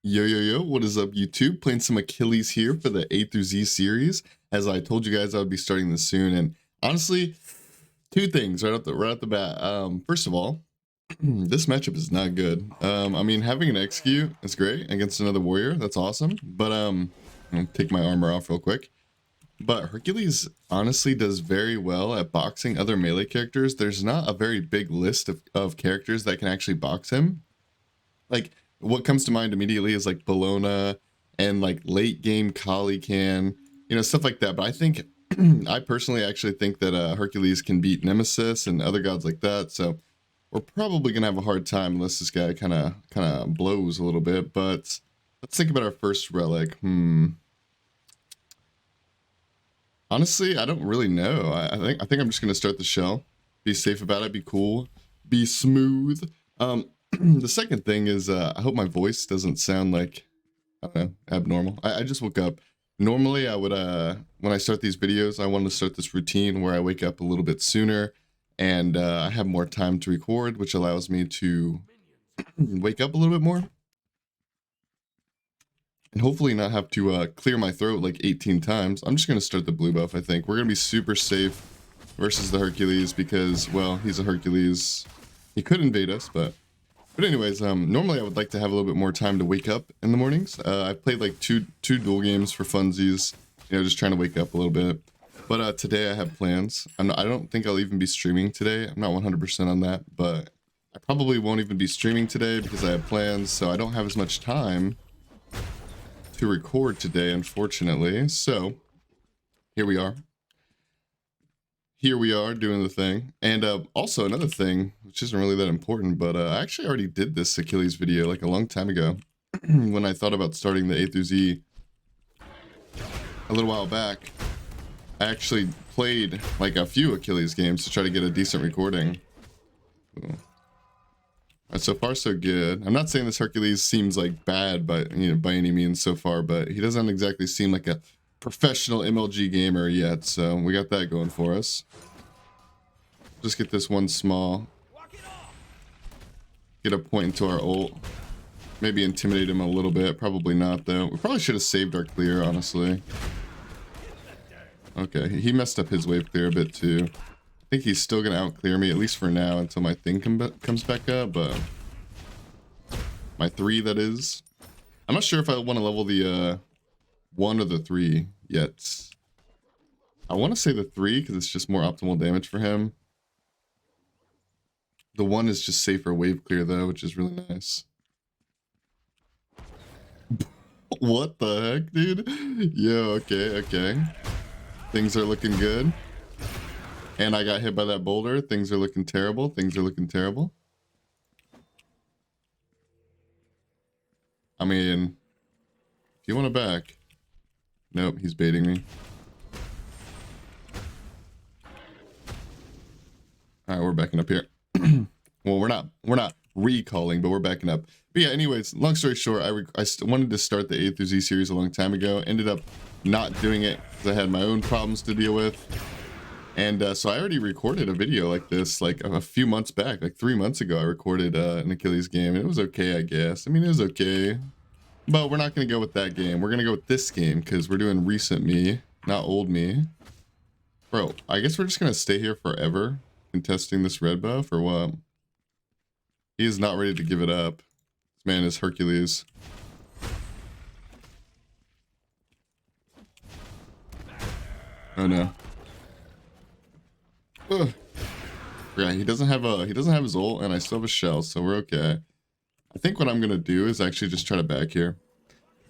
Yo, yo, yo, what is up, YouTube? Playing some Achilles here for the A through Z series. As I told you guys, I would be starting this soon. And honestly, two things right off the bat. First of all, this matchup is not good. I mean, having an execute is great against another warrior. That's awesome. But I'll take my armor off real quick. But Hercules honestly does very well at boxing other melee characters. There's not a very big list of characters that can actually box him. Like, what comes to mind immediately is like Bologna and like late game Kali can, stuff like that. But I think, I personally actually think that Hercules can beat Nemesis and other gods like that. So we're probably gonna have a hard time unless this guy kind of blows a little bit. But let's think about our first relic. Honestly, I don't really know. I think I'm just gonna start the shell, be safe about it, be cool, be smooth. The second thing is I hope my voice doesn't sound like, I don't know, abnormal. I just woke up. Normally I would when I start these videos, I want to start this routine where I wake up a little bit sooner and I have more time to record, which allows me to wake up a little bit more and hopefully not have to clear my throat like 18 times. I'm just going to start the blue buff. I think we're going to be super safe versus the Hercules because, well, he's a Hercules. He could invade us, but anyways, normally I would like to have a little bit more time to wake up in the mornings. I've played like two duel games for funsies, just trying to wake up a little bit. But today I have plans. I don't think I'll even be streaming today. I'm not 100% on that, but I probably won't even be streaming today because I have plans, so I don't have as much time to record today, unfortunately. So here we are. Here we are doing the thing. And also another thing, which isn't really that important, but I actually already did this Achilles video like a long time ago when I thought about starting the A through Z a little while back. I actually played like a few Achilles games to try to get a decent recording. So far so good. I'm not saying this Hercules seems like bad by any means so far, but he doesn't exactly seem like a professional MLG gamer yet, so we got that going for us. Just get this one small. Get a point into our ult. Maybe intimidate him a little bit. Probably not, though. We probably should have saved our clear, honestly. Okay, he messed up his wave clear a bit, too. I think he's still going to out-clear me, at least for now, until my thing comes back up, but... My 3, that is. I'm not sure if I want to level the 1 or the 3 yet. I want to say the 3, because it's just more optimal damage for him. The 1 is just safer wave clear, though, which is really nice. What the heck, dude? Yo, okay. Things are looking good. And I got hit by that boulder. Things are looking terrible. I mean, if you want to back. Nope, he's baiting me. Alright, we're backing up here. Well, we're not recalling, but we're backing up. But yeah, anyways, long story short, I wanted to start the A through Z series a long time ago. Ended up not doing it because I had my own problems to deal with. And so I already recorded a video like this like a few months back, like 3 months ago. I recorded an Achilles game, and it was okay, I guess. I mean, it was okay. But we're not going to go with that game. We're going to go with this game because we're doing recent me, not old me. Bro, I guess we're just going to stay here forever contesting this red buff or what? He is not ready to give it up. This man is Hercules. Oh no. Ugh. Yeah, he doesn't have his ult, and I still have a shell, so we're okay. I think what I'm gonna do is actually just try to back here.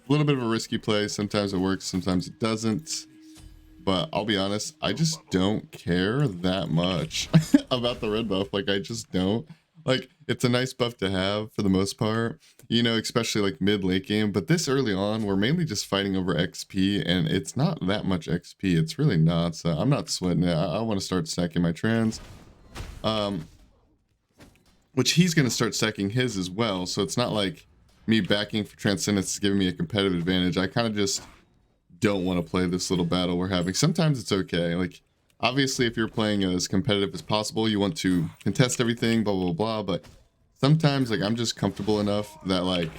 A little bit of a risky play. Sometimes it works, sometimes it doesn't. But I'll be honest, I just don't care that much about the red buff. Like, I just don't. Like, it's a nice buff to have for the most part, especially like mid-late game. But this early on, we're mainly just fighting over XP, and it's not that much XP. It's really not, so I'm not sweating it. I want to start stacking my trans. Which he's going to start stacking his as well, so it's not like me backing for Transcendence is giving me a competitive advantage. I kind of just don't want to play this little battle we're having. Sometimes it's okay. Like, obviously, if you're playing as competitive as possible, you want to contest everything, blah, blah, blah. But sometimes, like, I'm just comfortable enough that, like,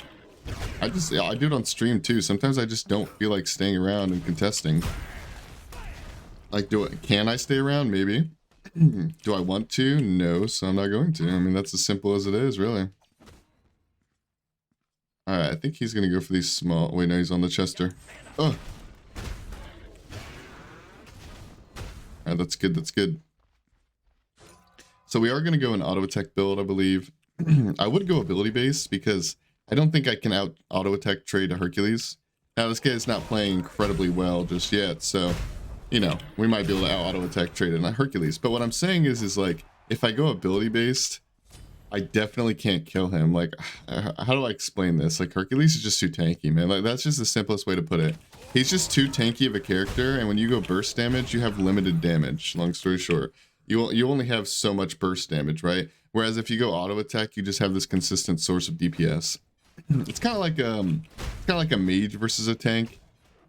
I do it on stream too. Sometimes I just don't feel like staying around and contesting. Like, can I stay around? Maybe. Do I want to? No, so I'm not going to. I mean, that's as simple as it is, really. Alright, I think he's gonna go for these small... Wait, no, he's on the Chester. Oh! Alright, that's good, that's good. So we are gonna go an auto attack build, I believe. I would go ability based because I don't think I can auto attack trade a Hercules. Now, this guy's not playing incredibly well just yet, so... You know, we might be able to auto attack trade in a Hercules. But what I'm saying is like, if I go ability based, I definitely can't kill him. Like, how do I explain this? Like, Hercules is just too tanky, man. Like, that's just the simplest way to put it. He's just too tanky of a character, and when you go burst damage, you have limited damage. Long story short, you only have so much burst damage, right? Whereas if you go auto attack, you just have this consistent source of DPS. It's kind of like a mage versus a tank,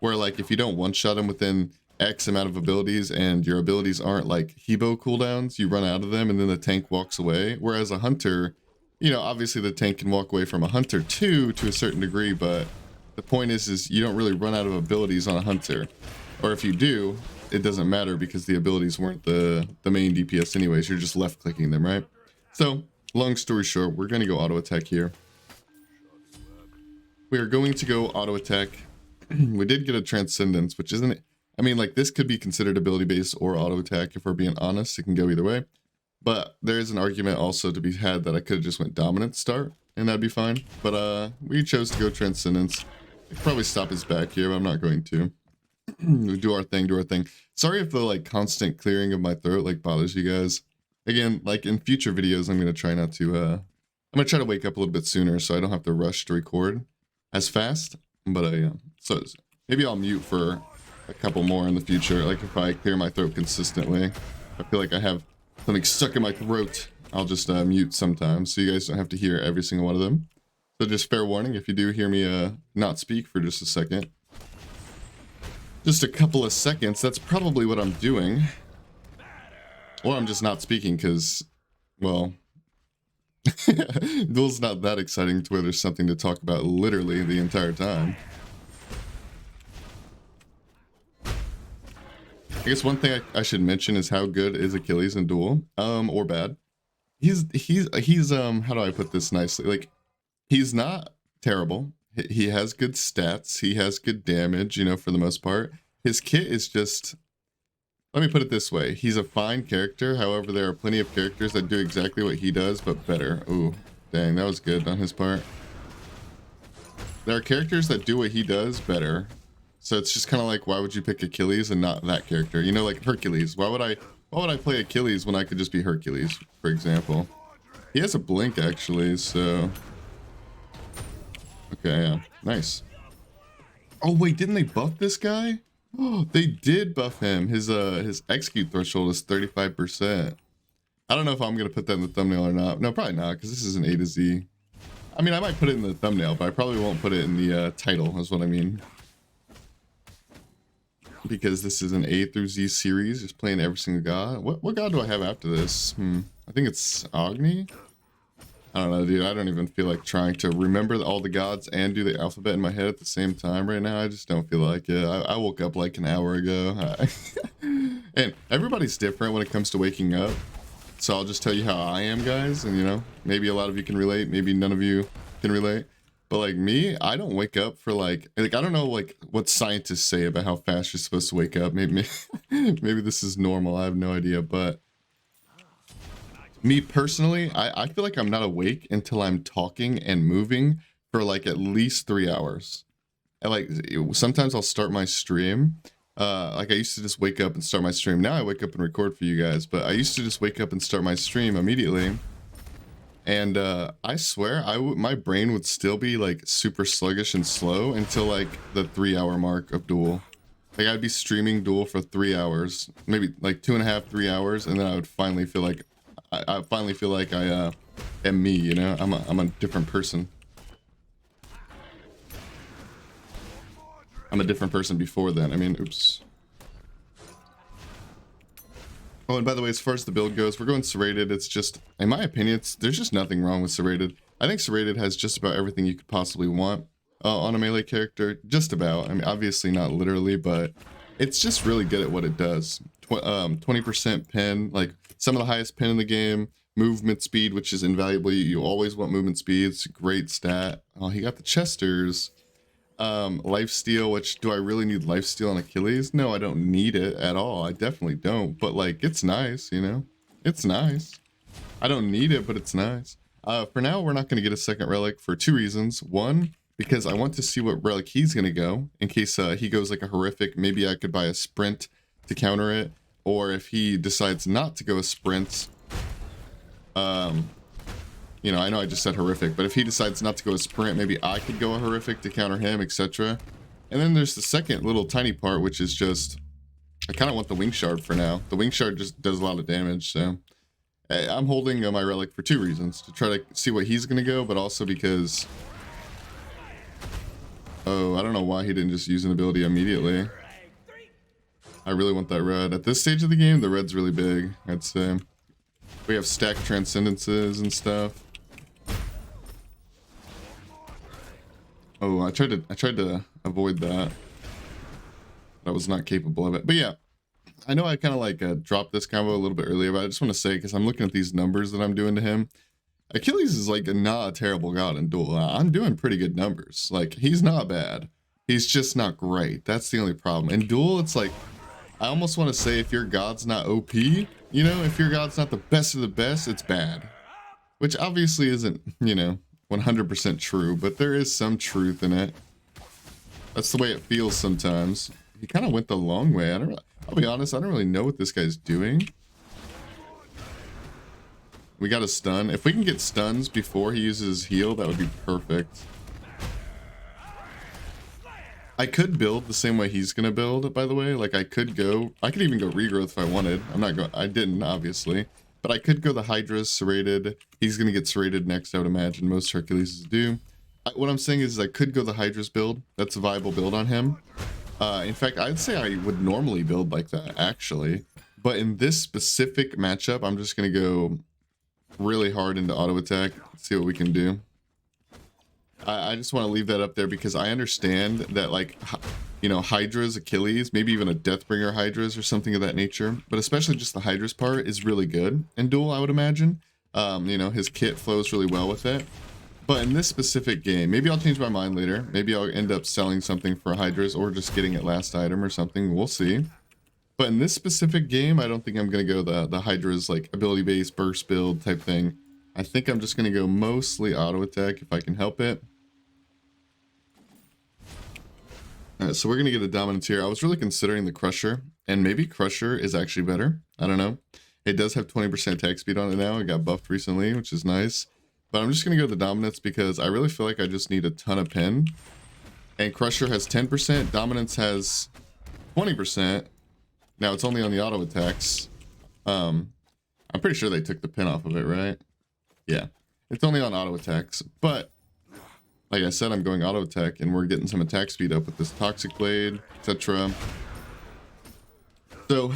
where like if you don't one shot him within X amount of abilities and your abilities aren't like Hebo cooldowns, you run out of them and then the tank walks away. Whereas a hunter, you know, obviously the tank can walk away from a hunter too to a certain degree, but the point is you don't really run out of abilities on a hunter. Or if you do, it doesn't matter because the abilities weren't the main DPS anyways, you're just left clicking them, right? So, long story short, we're going to go auto attack here. We are going to go auto attack. We did get a Transcendence, which isn't... I mean, like, this could be considered ability-based or auto-attack, if we're being honest. It can go either way. But there is an argument also to be had that I could have just went Dominant start, and that'd be fine. But we chose to go Transcendence. I could probably stop his back here, but I'm not going to. We do our thing, do our thing. Sorry if the, like, constant clearing of my throat, like, bothers you guys. Again, like, in future videos, I'm going to try not to, I'm going to try to wake up a little bit sooner so I don't have to rush to record as fast. But, so maybe I'll mute for a couple more in the future, like if I clear my throat consistently. I feel like I have something stuck in my throat. I'll just mute sometimes so you guys don't have to hear every single one of them. So just fair warning, if you do hear me not speak for just a second, just a couple of seconds, that's probably what I'm doing. Or I'm just not speaking because, well, Duel's not that exciting to where there's something to talk about literally the entire time. I guess one thing I should mention is how good is Achilles in Duel, or bad. He's how do I put this nicely? Like, he's not terrible. He has good stats. He has good damage, you know, for the most part. His kit is just, let me put it this way. He's a fine character. However, there are plenty of characters that do exactly what he does, but better. Ooh, dang, that was good on his part. There are characters that do what he does better. So it's just kind of like, why would you pick Achilles and not that character? You know, like Hercules. Why would I play Achilles when I could just be Hercules, for example? He has a blink, actually, so... Okay, yeah. Nice. Oh, wait, didn't they buff this guy? Oh, they did buff him. His execute threshold is 35%. I don't know if I'm going to put that in the thumbnail or not. No, probably not, because this is an A to Z. I mean, I might put it in the thumbnail, but I probably won't put it in the title, is what I mean. Because this is an A through Z series, just playing every single god. What god do I have after this? I think it's Agni? I don't know, dude. I don't even feel like trying to remember all the gods and do the alphabet in my head at the same time right now. I just don't feel like it. I woke up like an hour ago. And everybody's different when it comes to waking up. So I'll just tell you how I am, guys. And, you know, maybe a lot of you can relate. Maybe none of you can relate. But like me, I don't wake up for like I don't know like what scientists say about how fast you're supposed to wake up. Maybe this is normal. I have no idea. But me personally, I feel like I'm not awake until I'm talking and moving for like at least 3 hours. And like sometimes I'll start my stream. Like I used to just wake up and start my stream. Now I wake up and record for you guys. But I used to just wake up and start my stream immediately. And I swear, my brain would still be like super sluggish and slow until like the 3 hour mark of Duel. Like I'd be streaming Duel for 3 hours, maybe like 2.5, 3 hours, and then I would finally feel like I finally feel like I am me. You know, I'm a different person. I'm a different person before then. I mean, oops. Oh, and by the way, as far as the build goes, we're going serrated. It's just, in my opinion, there's just nothing wrong with serrated. I think Serrated has just about everything you could possibly want on a melee character. Just about. I mean, obviously not literally, but it's just really good at what it does. 20% pin, like some of the highest pin in the game. Movement speed, which is invaluable. You always want movement speed. It's a great stat. Oh, he got the Chesters. Lifesteal, which do I really need lifesteal on Achilles? No, I don't need it at all. I definitely don't. But like, it's nice, you know? It's nice. I don't need it, but it's nice. For now, we're not going to get a second relic for two reasons. One, because I want to see what relic he's going to go. In case he goes like a horrific, maybe I could buy a sprint to counter it. Or if he decides not to go a sprint, you know, I know I just said horrific, but if he decides not to go a sprint, maybe I could go a horrific to counter him, etc. And then there's the second little tiny part, which is just, I kind of want the wing shard for now. The wing shard just does a lot of damage, so I'm holding my relic for two reasons. To try to see what he's going to go, but also because, oh, I don't know why he didn't just use an ability immediately. I really want that red. At this stage of the game, the red's really big, I'd say. We have stacked transcendences and stuff. Oh, I tried to avoid that. I was not capable of it. But yeah, I know I kind of like dropped this combo a little bit earlier, but I just want to say, because I'm looking at these numbers that I'm doing to him, Achilles is like not a terrible god in Duel. I'm doing pretty good numbers. Like, he's not bad. He's just not great. That's the only problem. In Duel, it's like, I almost want to say if your god's not OP, you know, if your god's not the best of the best, it's bad. Which obviously isn't, you know, 100% true, but there is some truth in it. That's the way it feels sometimes. He kind of went the long way. I'll be honest, I don't really know what this guy's doing. We got a stun. If we can get stuns before he uses heal, that would be perfect. I could build the same way he's gonna build, by the way. Like, I could even go regrowth if I wanted. I didn't, obviously. But I could go the Hydra's serrated. He's gonna get serrated next, I would imagine. Most Hercules do. What I'm saying is I could go the Hydra's build. That's a viable build on him. In fact, I'd say I would normally build like that, actually. But in this specific matchup, I'm just gonna go really hard into auto attack. See what we can do. I just want to leave that up there because I understand that, like, you know, Hydra's Achilles, maybe even a Deathbringer Hydra's or something of that nature, but especially just the Hydra's part is really good in Duel, I would imagine. You know, his kit flows really well with it. But in this specific game, maybe I'll change my mind later. Maybe I'll end up selling something for Hydra's or just getting it last item or something. We'll see. But in this specific game, I don't think I'm going to go the Hydra's, like, ability-based burst build type thing. I think I'm just going to go mostly auto attack if I can help it. Alright, so we're going to get a dominance here. I was really considering the Crusher, and maybe Crusher is actually better. I don't know. It does have 20% attack speed on it now. It got buffed recently, which is nice. But I'm just going to go the dominance because I really feel like I just need a ton of pin. And Crusher has 10%. Dominance has 20%. Now it's only on the auto attacks. I'm pretty sure they took the pin off of it, right? Yeah. It's only on auto attacks. But like I said, I'm going auto attack, and we're getting some attack speed up with this Toxic Blade, etc. So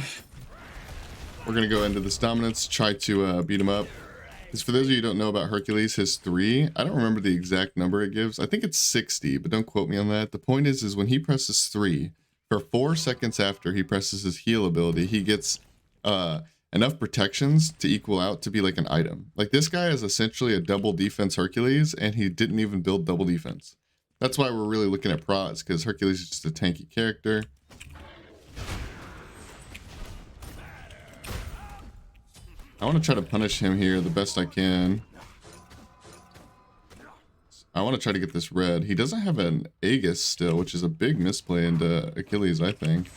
we're going to go into this dominance, try to beat him up. Because for those of you who don't know about Hercules, his 3, I don't remember the exact number it gives. I think it's 60, but don't quote me on that. The point is when he presses 3, for 4 seconds after he presses his heal ability, he gets enough protections to equal out to be like an item. Like, this guy is essentially a double defense Hercules, and he didn't even build double defense. That's why we're really looking at prods, because Hercules is just a tanky character. I want to try to punish him here the best I can. I want to try to get this red. He doesn't have an Aegis still, which is a big misplay into Achilles, I think.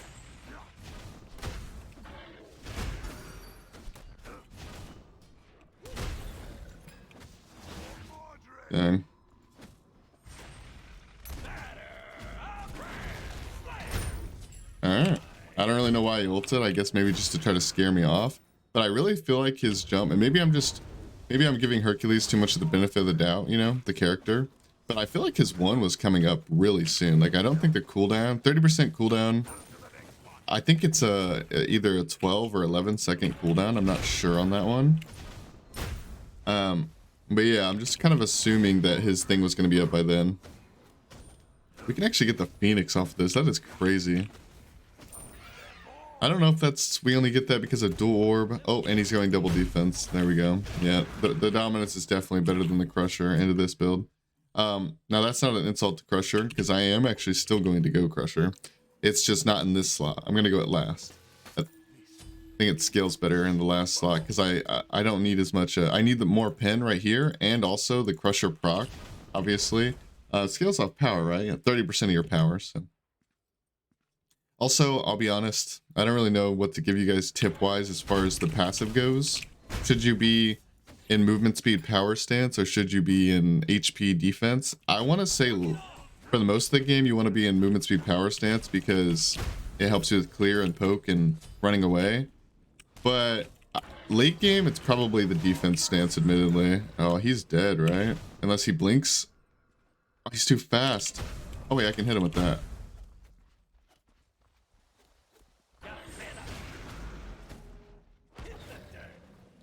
Dang. Alright. I don't really know why he ulted. I guess maybe just to try to scare me off. But I really feel like his jump, and maybe I'm giving Hercules too much of the benefit of the doubt, you know, the character. But I feel like his 1 was coming up really soon. Like, I don't think the cooldown, 30% cooldown, I think it's either a 12 or 11 second cooldown. I'm not sure on that one. But yeah, I'm just kind of assuming that his thing was going to be up by then. We can actually get the Phoenix off of this. That is crazy. I don't know if that's, we only get that because of dual orb. Oh, and he's going double defense. There we go. Yeah, the dominance is definitely better than the Crusher into this build. Now that's not an insult to Crusher, because I am actually still going to go Crusher. It's just not in this slot. I'm going to go at last. I think it scales better in the last slot, because I don't need as much. I need the more pen right here, and also the Crusher proc, obviously. Scales off power, right? 30% of your power, so. Also, I'll be honest, I don't really know what to give you guys tip-wise as far as the passive goes. Should you be in movement speed power stance, or should you be in HP defense? I want to say for the most of the game, you want to be in movement speed power stance because it helps you with clear and poke and running away. But late game, it's probably the defense stance, admittedly. Oh, he's dead, right? Unless he blinks. Oh, he's too fast. Oh wait, I can hit him with that.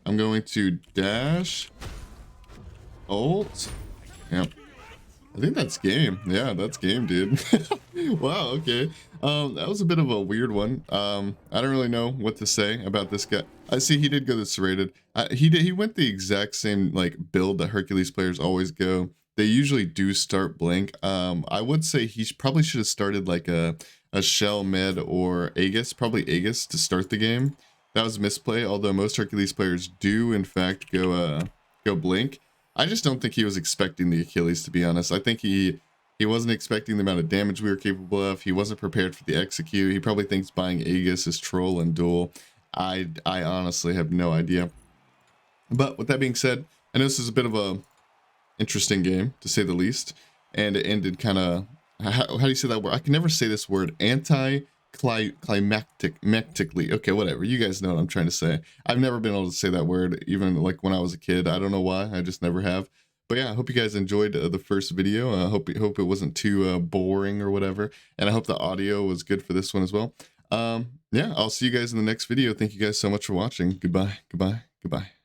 I'm going to dash, ult. Yep. I think that's game. Yeah, that's game, dude. Wow, okay. That was a bit of a weird one. I don't really know what to say about this guy. I see he did go the serrated. He went the exact same like build that Hercules players always go. They usually do start blank. I would say he probably should have started like a Shell Med or Aegis, probably Aegis to start the game. That was a misplay, although most Hercules players do in fact go blink. I just don't think he was expecting the Achilles, to be honest. I think he wasn't expecting the amount of damage we were capable of. He wasn't prepared for the execute. He probably thinks buying Aegis is troll and duel. I honestly have no idea. But with that being said, I know this is a bit of a interesting game, to say the least. And it ended kind of, how do you say that word? I can never say this word, climactically. Okay, whatever. You guys know what I'm trying to say. I've never been able to say that word, even like when I was a kid. I don't know why. I just never have. But yeah, I hope you guys enjoyed the first video. I hope it wasn't too boring or whatever. And I hope the audio was good for this one as well. Yeah, I'll see you guys in the next video. Thank you guys so much for watching. Goodbye, goodbye, goodbye.